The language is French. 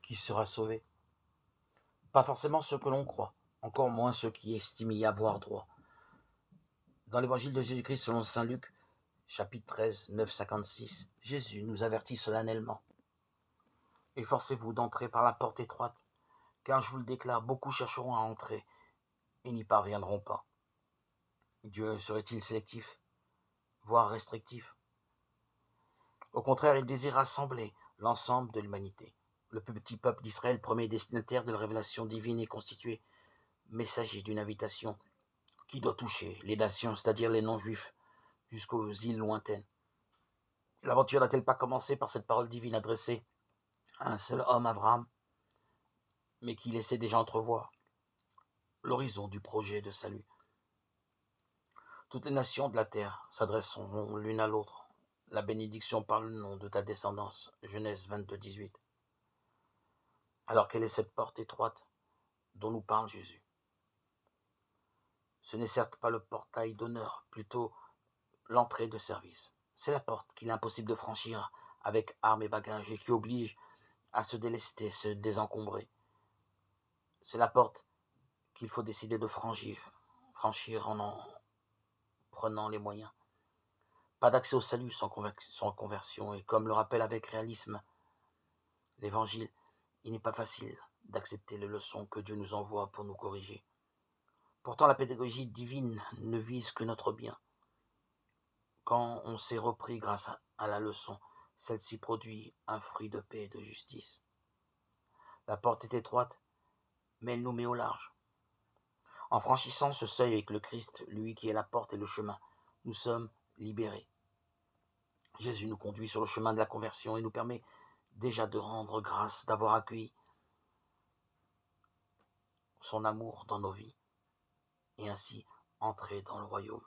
qui sera sauvé. Pas forcément ceux que l'on croit, encore moins ceux qui estiment y avoir droit. Dans l'évangile de Jésus-Christ selon saint Luc, chapitre 13, 9, 56, Jésus nous avertit solennellement. Efforcez-vous d'entrer par la porte étroite, car je vous le déclare, beaucoup chercheront à entrer et n'y parviendront pas. Dieu serait-il sélectif, voire restrictif? Au contraire, il désire rassembler l'ensemble de l'humanité. Le petit peuple d'Israël, premier destinataire de la révélation divine, est constitué messager d'une invitation qui doit toucher les nations, c'est-à-dire les non-juifs, jusqu'aux îles lointaines. L'aventure n'a-t-elle pas commencé par cette parole divine adressée à un seul homme, Abraham, mais qui laissait déjà entrevoir l'horizon du projet de salut? Toutes les nations de la terre s'adresseront l'une à l'autre. La bénédiction par le nom de ta descendance. Genèse 22, 18. Alors quelle est cette porte étroite dont nous parle Jésus? Ce n'est certes pas le portail d'honneur, plutôt l'entrée de service. C'est la porte qu'il est impossible de franchir avec armes et bagages et qui oblige à se délester, se désencombrer. C'est la porte qu'il faut décider de franchir en prenant les moyens. Pas d'accès au salut sans conversion, et comme le rappelle avec réalisme l'Évangile, il n'est pas facile d'accepter les leçons que Dieu nous envoie pour nous corriger. Pourtant, la pédagogie divine ne vise que notre bien. Quand on s'est repris grâce à la leçon, celle-ci produit un fruit de paix et de justice. La porte est étroite, mais elle nous met au large. En franchissant ce seuil avec le Christ, lui qui est la porte et le chemin, nous sommes libérés. Jésus nous conduit sur le chemin de la conversion et nous permet déjà de rendre grâce d'avoir accueilli son amour dans nos vies et ainsi entrer dans le royaume.